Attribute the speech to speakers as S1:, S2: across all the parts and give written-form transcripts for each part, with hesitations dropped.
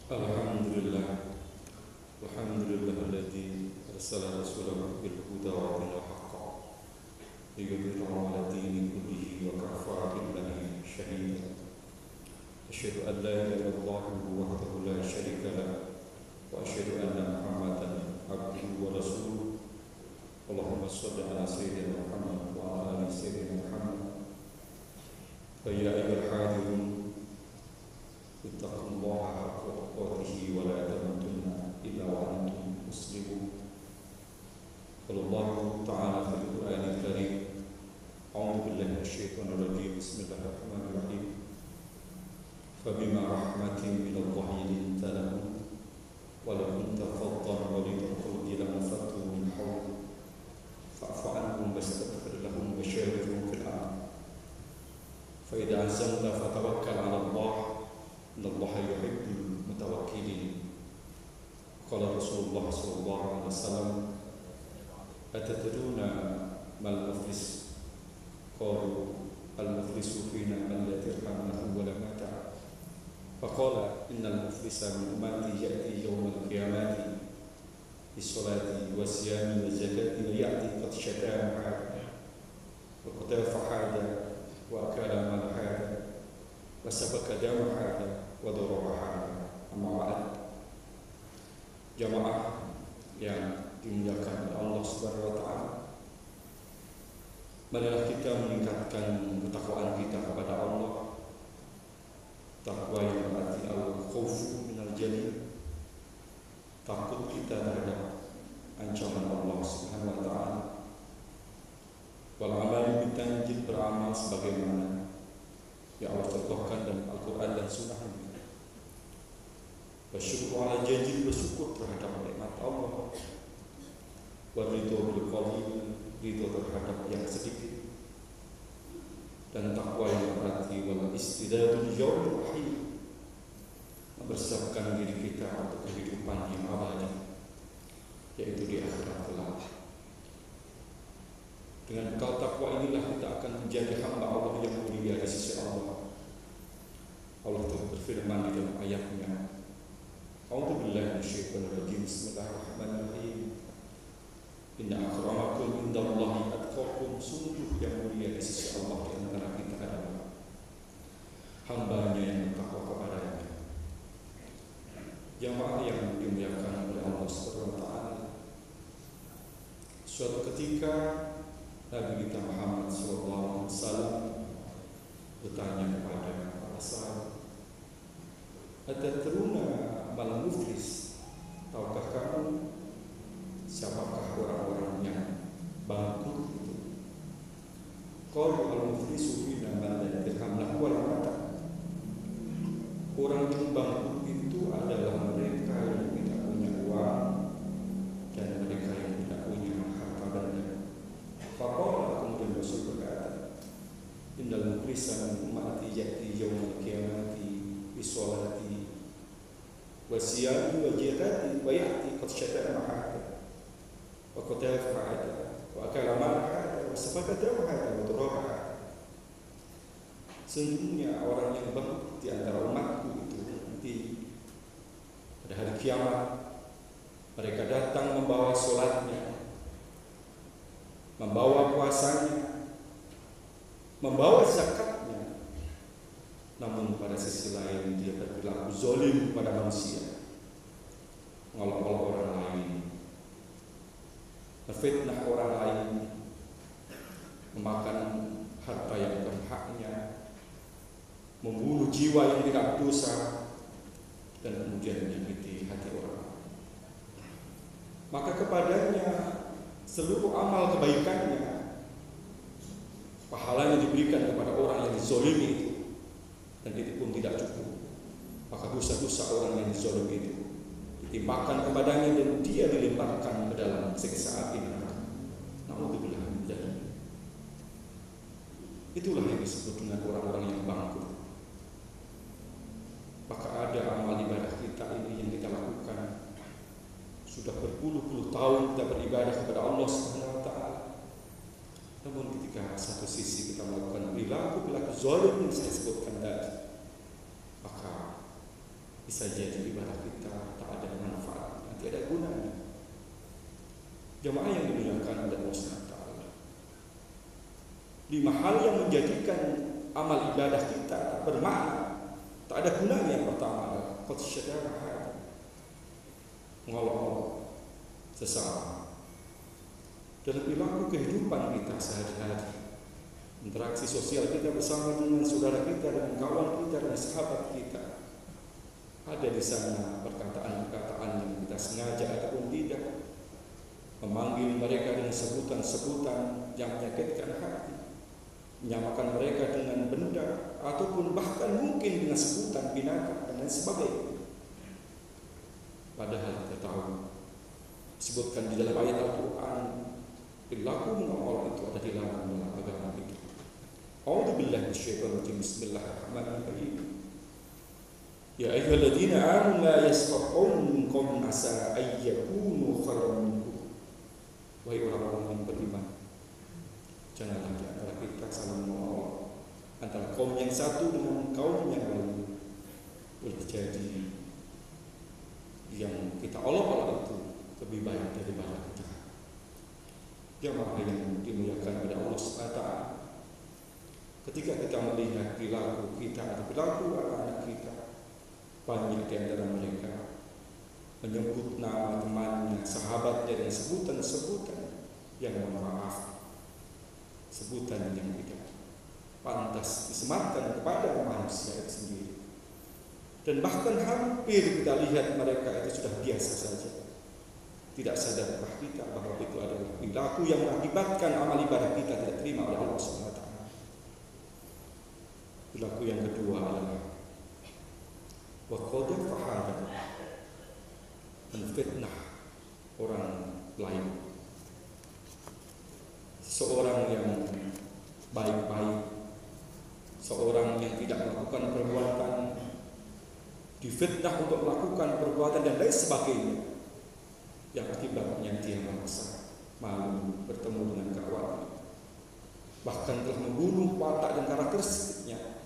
S1: Alhamdulillah, alhamdulillahilladzi arsala rasulahu bil huda wa dinil haqq liyudhhirahu 'ala dini kullihi wa kafaa billahi shahida. Asyhadu an la ilaha illallah wahdahu la syarika lah wa asyhadu anna Muhammadan abduhu wa rasuluh. Allahumma shalli 'ala sayyidina Muhammad wa 'ala ali sayyidina Muhammad. Fa ya ayyuhal hadirun ittaqullaha haqqa tuqatih wa la tamutunna illa wa antum muslimun. Qala Allahu ta'ala fil Qur'anil Karim, a'udzu billahi minasyaitonir rajim, bismillahirrahmanirrahim. Fabima rahmatin minallahi linta lahum wa law kunta faddan ghalidhal qalbi lanfaddu min hawlik fa'fu anhum wastaghfir lahum wa shawirhum fil amr. Fa idza azamta fatawakkal 'ala Allah, innallaha yuhibbul mutawakkilin. Qala Rasulullah sallallahu alaihi wasallam, atadruna mal muflis? Qalu al-muflisu fina man la dirham lahu wa la mata'. Faqala innal muflisa min ummati ya'ti yawmal qiyamati bis-salati wa siyami wa zakati wa ya'ti qad shatama wa qatafa hada wa akala mal hada wa sabaka dama hada wa daraba hada. Amma ba'd. Jamaah yang dimuliakan oleh Allah Subhanahu wa taala, marilah kita meningkatkan ketakwaan kita kepada Allah. Takwa yang berarti al-khaufu minal jalil, takut kita terhadap ancaman Allah Subhanahu wa taala. Wal amal bitanjil, beramal sebagaimana yang Allah contohkan dalam Al-Quran dan Sunnah. Bersyukur ala janji, bersyukur terhadap nikmat Allah. Waridho bil qalil, ridho terhadap yang sedikit. Dan takwa yang berarti wal istidadul yawmil akhir, mempersiapkan diri kita untuk kehidupan yang abadi, yaitu di akhirat kelak. Dengan bekal takwa inilah kita akan menjadi hamba Allah yang mulia di sisi Allah. Allah telah berfirman di dalam ayatnya, a'udzu billahi minasyaitonir rajim, bismillahirrahmanirrahim. Inna akramakum indallahi atqakum, sungguh yang mulia di sisi Allah di antara kita adalah hamba-Nya yang bertakwa kepadanya. Jamaah yang dimuliakan oleh Allah Subhanahu wa taala, suatu ketika Nabi kita Muhammad sallallahu alaihi wasallam bertanya kepada para sahabat, "Atadruna mal muflis?" Tahukah kamu siapakah orang-orang yang bangkrut itu? Qalu al-muflisu fina man la dirham lahu wa la mata'. Orang yang bangkrut itu adalah mereka yang tidak punya uang dan mereka yang tidak punya harta benda. Faqala, kemudian Rasul berkata, innal muflisa min ummati ya'ti yawmal qiyamati bis-sholati wa siyami wa jihati wa ya'ti qad shatama hada wa qatafa hada wa akala mal hada wa sabaka dama hada wa daraba hada. Sesungguhnya orang yang bangkrut di antara umatku itu nanti pada hari kiamat, mereka datang membawa sholatnya, membawa puasanya, membawa zakatnya, namun pada sisi lain dia berperilaku zalim pada manusia, mengolok-olok orang lain, memfitnah orang lain, memakan harta yang bukan haknya, membunuh jiwa yang tidak berdosa, dan kemudian menyakiti hati orang. Maka kepadanya seluruh amal kebaikannya, pahalanya diberikan kepada orang yang dizolimi itu, dan itu pun tidak cukup. Maka dosa-dosa orang yang dizolimi itu ditimpakan kepadanya dan dia dilemparkan ke dalam siksa api neraka. Na'udzubillah min dzalik. Itulah yang disebut dengan orang-orang yang bangkrut. Maka ada amal ibadah kita ini yang kita lakukan sudah berpuluh-puluh tahun kita beribadah kepada Allah Subhanahu wa taala. Namun ketika satu sisi kita melakukan perilaku zalim yang saya sebutkan tadi, maka bisa jadi ibadah kita tak ada manfaat, tidak ada gunanya. Jamaah yang dimuliakan oleh Allah SWT, 5 hal yang menjadikan amal ibadah kita bermakna, tak ada gunanya. Yang pertama adalah qadsyadaraha, mengolok-olok sesama dalam perilaku kehidupan kita sehari-hari, interaksi sosial kita bersama dengan saudara kita, dengan kawan kita, dengan sahabat kita. Ada di sana perkataan-perkataan yang kita sengaja ataupun tidak, memanggil mereka dengan sebutan-sebutan yang menyakitkan hati, menyamakan mereka dengan benda, ataupun bahkan mungkin dengan sebutan binatang dan lain sebagainya. Padahal kita tahu, disebutkan di dalam ayat Al-Quran, perilaku mengolok itu ada dilarang dalam agama kita. A'udzubillahi minasyaitonir rajim. Bismillahirrahmanirrahim. Ya ayyuhalladzina amanu la yaskhar qaumun min qaumin asa ay yakunu khairan minkum. Wahai orang-orang yang beriman, janganlah di antara kita saling mengolok antara kaum yang satu dengan kaum yang lain. Boleh jadi yang kita olok-olok itu lebih baik daripada kita. Jamaah yang dimuliakan oleh Allah SWT, ketika kita melihat perilaku kita atau perilaku anak-anak kita, banyak di antara mereka menyebut nama temannya, sahabatnya dengan sebutan-sebutan yang mohon maaf, sebutan yang tidak pantas disematkan kepada manusia itu sendiri. Dan bahkan hampir kita lihat mereka itu sudah biasa saja, tidak sadarkah kita bahwa itu adalah perilaku yang mengakibatkan amal ibadah kita tidak terima oleh Allah SWT. Perilaku yang kedua adalah waqadha fahada, menfitnah orang lain. Seorang yang baik-baik, seorang yang tidak melakukan perbuatan, difitnah untuk melakukan perbuatan dan lain sebagainya, yang akibatnya dia merasa malu bertemu dengan kawan, bahkan telah membunuh watak dan karakteristiknya.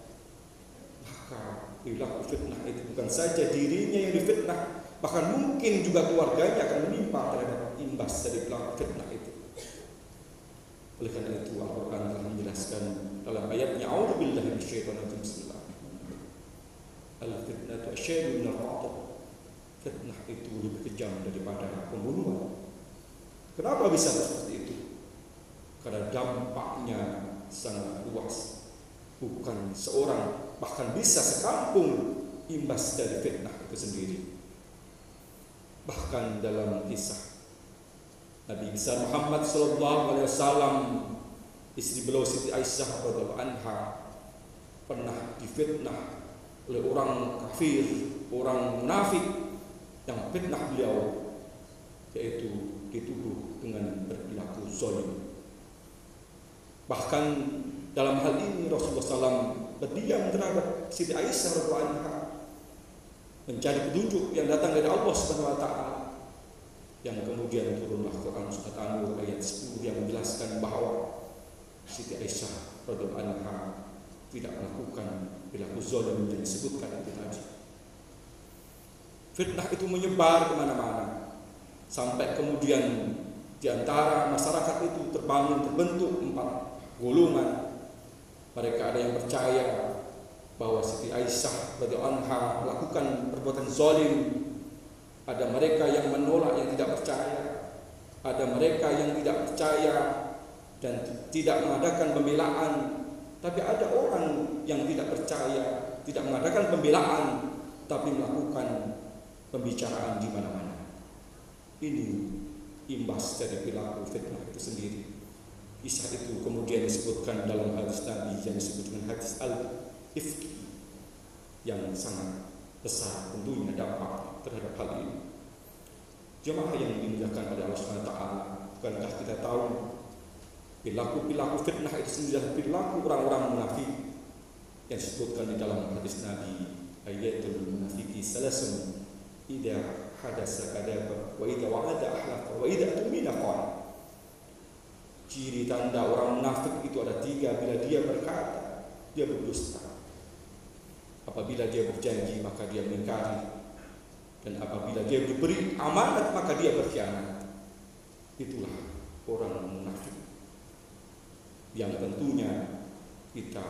S1: Maka perilaku fitnah itu bukan saja dirinya yang difitnah, bahkan mungkin juga keluarganya akan menimpa terhadap imbas dari perilaku fitnah itu. Oleh karena itu Al-Quran telah menjelaskan dalam ayatnya, A'udzubillahi minasyaitonir rajim. Al-fitnatu asyaddu minal qatl. Fitnah itu lebih kejam daripada pembunuhan. Kenapa bisa seperti itu? Karena dampaknya sangat luas. Bukan seorang, bahkan bisa sekampung imbas dari fitnah itu sendiri. Bahkan dalam kisah Nabi besar Muhammad SAW, istri beliau Siti Aisyah radhiyallahu anha pernah difitnah oleh orang kafir, orang munafik yang fitnah beliau, yaitu dituduh dengan berperilaku zalim. Bahkan dalam hal ini Rasulullah SAW berdiam terhadap Siti Aisyah radhiyallahu anha, mencari petunjuk yang datang dari Allah Subhanahu wa taala, yang kemudian turunlah Quran surat An-Nur ayat 10 yang menjelaskan bahwa Siti Aisyah radhiyallahu anha tidak melakukan perilaku zalim yang disebutkan itu tadi. Fitnah itu menyebar kemana-mana, sampai kemudian di antara masyarakat itu terbentuk 4 golongan. Mereka ada yang percaya bahwa Siti Aisyah radhiyallahu anha melakukan perbuatan zalim. Ada mereka yang menolak, yang tidak percaya. Ada mereka yang tidak percaya dan tidak mengadakan pembelaan. Tapi ada orang yang tidak percaya, tidak mengadakan pembelaan, tapi melakukan pembicaraan di mana-mana. Ini imbas dari perilaku fitnah itu sendiri. Kisah itu kemudian disebutkan dalam hadis Nabi yang disebut dengan hadis al-ifki, yang sangat besar tentunya dampak terhadap hal ini. Jemaah yang dimuliakan oleh Allah SWT, bukankah kita tahu perilaku fitnah itu sendiri perilaku orang-orang munafik yang disebutkan di dalam hadis Nabi, ayatul munafiki salasun idza hadasa kadaba wa idza wa'ada ahlafa wa idza tumina qala. Ciri tanda orang munafik itu ada 3, bila dia berkata dia berdusta, Apabila dia berjanji maka dia mengingkari, dan apabila dia diberi amanat maka dia berkhianat. Itulah orang munafik yang tentunya kita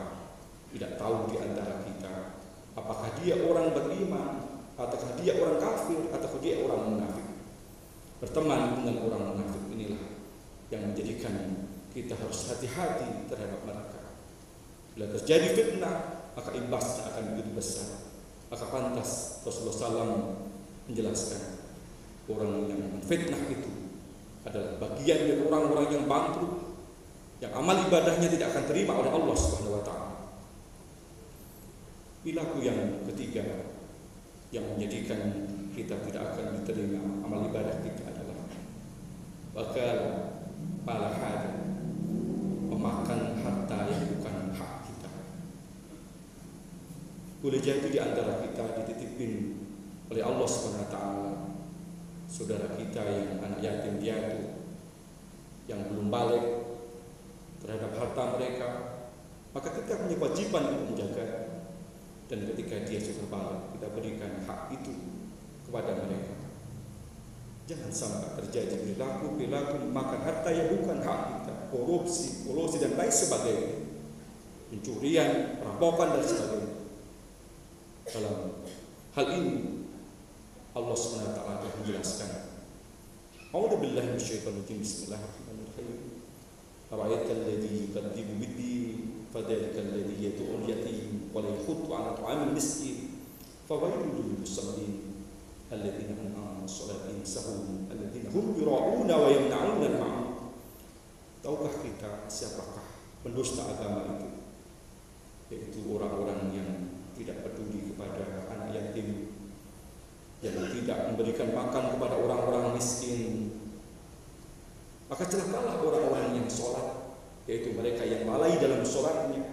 S1: tidak tahu di antara kita apakah dia orang beriman, ataukah dia orang kafir, ataukah dia orang munafik. Berteman dengan orang munafik inilah yang menjadikan kita harus hati-hati terhadap mereka. Bila terjadi fitnah, maka imbasnya akan begitu besar. Maka pantas Rasulullah SAW menjelaskan orang yang fitnah itu adalah bagian dari orang-orang yang bangkrut, yang amal ibadahnya tidak akan terima oleh Allah Subhanahu wa taala. Perilaku yang ketiga yang menjadikan kita tidak akan diterima amal ibadah kita adalah bakal palahad, memakan harta yang bukan hak kita. Boleh jadi di antara kita dititipin oleh Allah Subhanahu wa taala saudara kita yang anak yatim piatu, yang belum balik terhadap harta mereka, maka kita punya kewajiban untuk menjaga. Dan ketika dia sudah balik, kita berikan hak itu kepada mereka. Jangan sampai terjadi perilaku makan harta yang bukan hak kita, korupsi dan lain sebagainya, pencurian, perampokan dan sebagainya. Dalam hal ini Allah SWT telah menjelaskan. A'udzu billahi minasyaitonir rajim. Bismillahirrahmanirrahim. Ara'aital ladzi yukadzibu bid-din fadzalikal ladzi yad'ul yatim wa la yahuddu 'ala ta'amil miskin fawailul lil musallin alladzina hum 'an shalatihim sahun alladzina hum yura'una wa yamna'una al-ma'ruf. Tahukah kita siapakah pendusta agama itu? Yaitu orang-orang yang tidak peduli kepada anak yatim, yang tidak memberikan makan kepada orang-orang miskin. Maka celakalah orang-orang yang sholat, yaitu mereka yang lalai dalam sholatnya,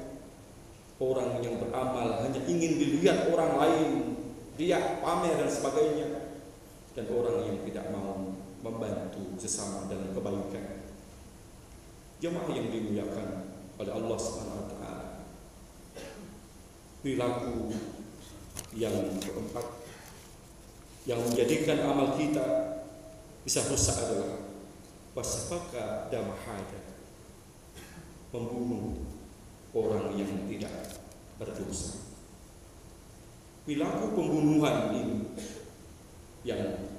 S1: orang yang beramal hanya ingin dilihat orang lain, riak, pamer dan sebagainya, dan orang yang tidak mau membantu sesama dalam kebaikan. Jemaah yang dimuliakan oleh Allah Subhanahu wa taala, perilaku yang keempat yang menjadikan amal kita bisa rusak adalah wasfaka damahada, membunuh orang yang tidak berdosa. Perilaku pembunuhan ini yang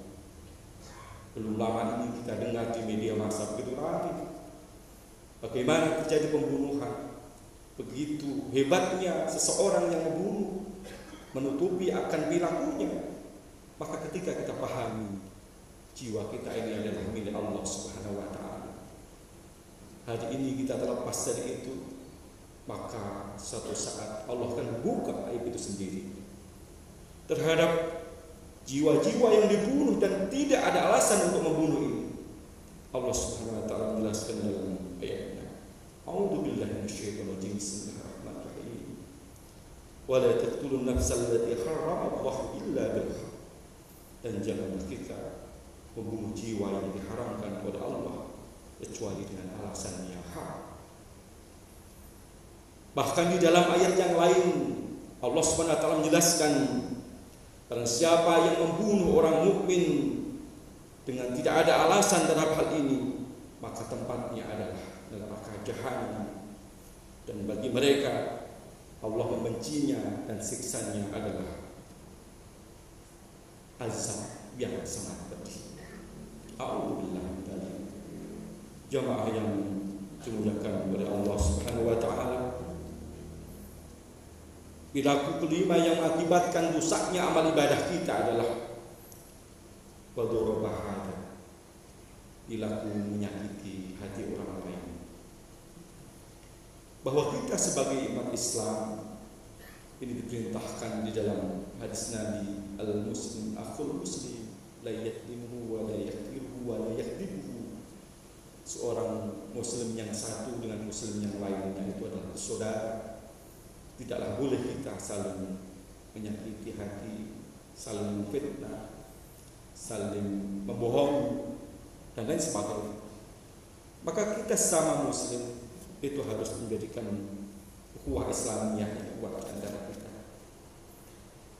S1: belum lama ini kita dengar di media massa begitu ramai. Bagaimana terjadi pembunuhan? Begitu hebatnya seseorang yang membunuh, menutupi akan perilakunya. Maka ketika kita pahami jiwa kita ini adalah milik Allah Subhanahu wa taala, hari ini kita terlepas dari itu, maka suatu saat Allah akan buka aib itu sendiri terhadap jiwa-jiwa yang dibunuh dan tidak ada alasan untuk membunuh ini. Allah Subhanahu wa taala menjelaskan dalam ayatnya, A'udzu billahi minasyaitonir rajim. Bismillahirrahmanirrahim. Wa la taqtulun nafsal lati harrama Allah illa bil haqq. Dan janganlah kita membunuh jiwa yang diharamkan oleh Allah kecuali dengan alasan yang hak. Bahkan di dalam ayat yang lain Allah Subhanahu wa taala menjelaskan, barang siapa yang membunuh orang mukmin dengan tidak ada alasan terhadap hal ini, maka tempatnya adalah neraka jahanam, dan bagi mereka Allah membencinya dan siksanya adalah azab yang sangat pedih. A'udzubillah min dzalik. Jamaah yang dimuliakan oleh Allah Subhanahu wa taala, perilaku kelima yang mengakibatkan rusaknya amal ibadah kita adalah wadorobahada, perilaku menyakiti hati orang lain. Bahwa kita sebagai umat Islam ini diperintahkan di dalam hadis Nabi, al-muslim akhul muslim la yaqdimuhu wa la yaqdiruhu wa la yaqdibuhu. Seorang muslim yang satu dengan muslim yang lainnya itu adalah saudara. Tidaklah boleh kita saling menyakiti hati, saling memfitnah, saling membohongi dan lain sebagainya. Maka kita sama muslim itu harus menjadikan ukhuwah Islamiyah yang kuat antara kita.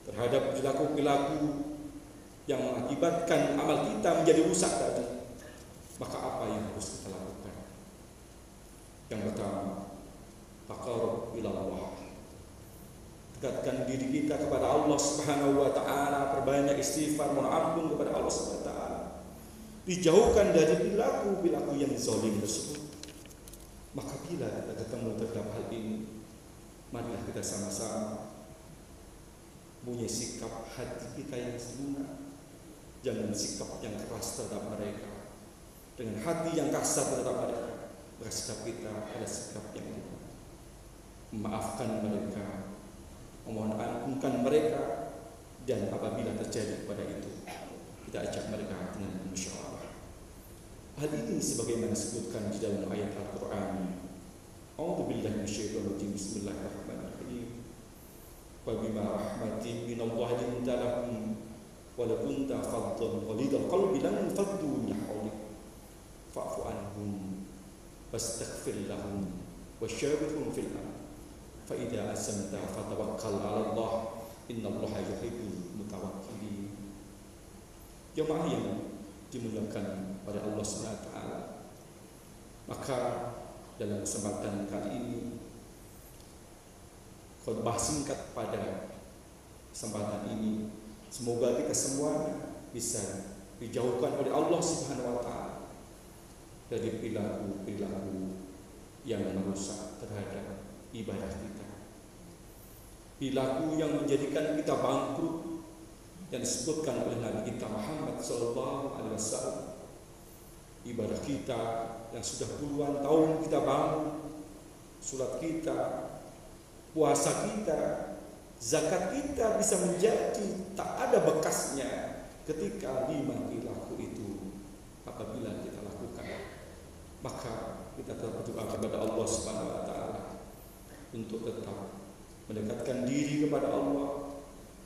S1: terhadap perilaku-perilaku yang mengakibatkan amal kita menjadi rusak tadi, maka apa yang harus kita lakukan? Yang pertama, taqarrub ila Allah. Dekatkan diri kita kepada Allah Subhanahu wa taala, perbanyak istighfar, mohon ampun kepada Allah Subhanahu wa taala. Dijauhkan dari perilaku-perilaku yang zalim tersebut. Maka bila kita ketemu terhadap hal ini, marilah kita sama-sama punya sikap hati kita yang lunak. Jangan sikap yang keras terhadap mereka. Dengan hati yang kasar terhadap mereka, bersikap kita pada sikap yang lunak. Memaafkan mereka, memohon ampunkan mereka, dan apabila terjadi pada itu, kita ajak mereka dengan musyawarah. Hal ini sebagaimana disebutkan di dalam ayat Al-Quran. A'udzubillahi minasyaitonirrajim. Bismillahirrahmanirrahim. Wa bima rahmatin minallahi linta lahum wa la kunta faddan ghalidal qalbi lan faddu min hawlik fa'fu anhum wastaghfir lahum wasyawirhum fil amr fa idza azamta fatawakkal 'ala Allah innallaha yuhibbul mutawakkilin. Jemaah yang dimuliakan oleh Allah Subhanahu wa taala, maka dalam kesempatan kali ini khutbah singkat pada kesempatan ini, semoga kita semua bisa dijauhkan oleh Allah Subhanahu wa taala dari perilaku-perilaku yang merusak terhadap ibadah kita. Perilaku yang menjadikan kita bangkrut yang disebutkan oleh Nabi kita Muhammad SAW. Ibadah kita yang sudah puluhan tahun kita bangun, sholat kita, puasa kita, zakat kita bisa menjadi tak ada bekasnya ketika 5 perilaku itu apabila kita lakukan. Maka kita tetap berdoa kepada Allah Subhanahu wa taala untuk tetap mendekatkan diri kepada Allah,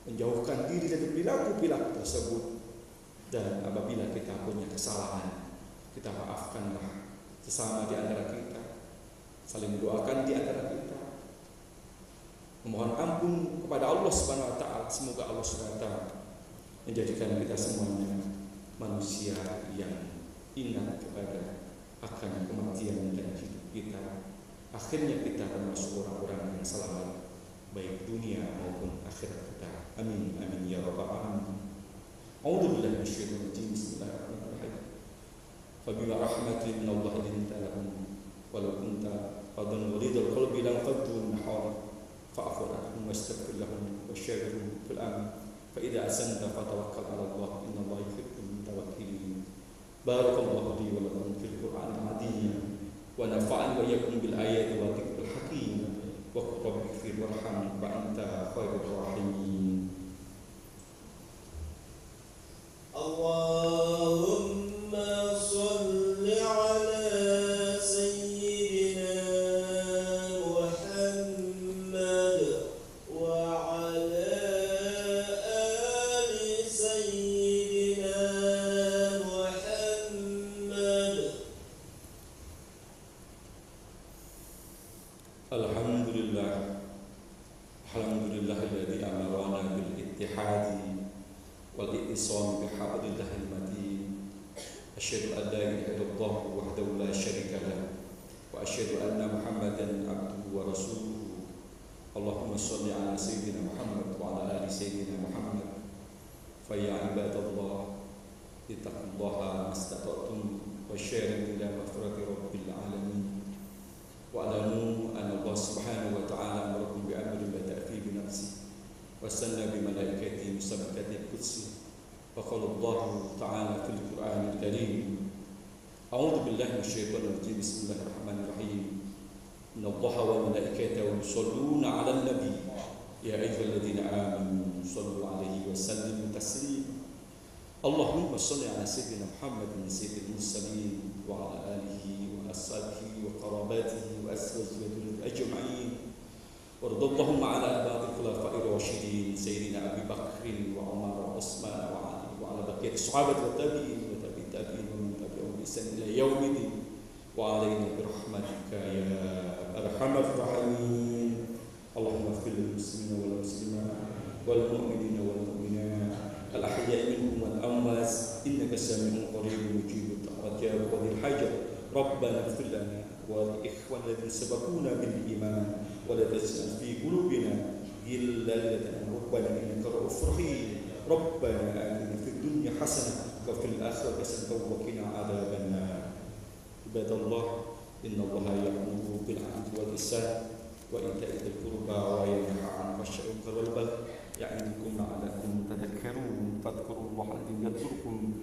S1: menjauhkan diri dari perilaku-perilaku tersebut, dan apabila kita punya kesalahan, kita maafkanlah sesama di antara kita, saling mendoakan di antara kita, memohon ampun kepada Allah Subhanahu wa taala. Semoga Allah Subhanahu wa taala menjadikan kita semuanya manusia yang ingat kepada akan kematian dan hidup kita. Akhirnya kita termasuk orang-orang yang selamat baik dunia maupun akhirat kita. Amin amin ya rabbal alamin. A'udzubillahi minasyaitonir rajim. Bismillahirrahmanirrahim. Fa bima rahmatin minallahi linta lahum wa law kunta faddan ghalidal qalbi lan faddu min hawlik fa'fu anhum wastaghfir lahum wasyawirhum fil amr fa idza azamta fatawakkal 'ala Allah innallaha yuhibbul mutawakkilin. Barakallahu li wa lakum fil Qur'anil 'azim wa nafa'ani wa iyyakum bil ayati wa dzikril hakim. Rabbi ighfir warham wa anta khairur rahimin. Allahumma shalli ala sayyidina Muhammad wa ala ali sayyidina Muhammad. Alhamdulillahilladzi amarana bil ittihadi wal ittisam bihablillahil matin. Asyhadu an la ilaha illallah wahdahu la syarika lah wa asyhadu anna Muhammadan abduhu wa rasuluhu. Allahumma shalli ala sayyidina Muhammad wa ala ali sayyidina Muhammad. Fa ya ibadallah ittaqullaha mastata'tum wa syari'u ila maghfirati rabbil alamin. Wa'lamu anna Allah subhanahu wa ta'ala amarakum bi amrin bada'a fi bi nafsi wa sanna bi malaikatihi musabbihati qudsi wa qala Allah ta'ala fil Qur'anil Karim. A'udzu billahi minasyaitonir rajim. Bismillahirrahmanirrahim. Inna Allaha wa malaikatahu yusholluna 'alan nabi ya ayyuhalladzina amanu shallu 'alaihi wa sallimu taslima. Allahumma shalli 'ala sayyidina Muhammadin sayyidil mursalin wa 'ala alihi wa ashabihi wa qarabatihi wa azwajihi ajma'in. Warḍa Allahumma 'ala ibadil khulafa'ir rasyidin sayyidina Abi Bakr wa Umar wa Utsman wa 'Ali wa 'ala baqiyati sahabati wa tabi'in wa tabi'in tabi'in wa man tabi'ahum bi ihsan ila yaumiddin wa 'alaina bi rahmatika ya arhamar rahimin. Allahumma ighfir lil muslimina wal muslimat wal mu'minina ربنا اغفر لنا ولإخواننا الذين سبقونا بالإيمان ولا تجعل في قلوبنا غلا للذين ربنا إنك رؤوف رحيم ربنا آتنا في الدنيا حسنة وفي الآخرة حسنة وقنا عذاب النار عباد الله إن الله يأمر بالعدل والإحسان وإيتاء ذي القربى وينهى عن الفحشاء والمنكر يعظكم لعلكم تذكرون فاذكروا الله الذي يذكركم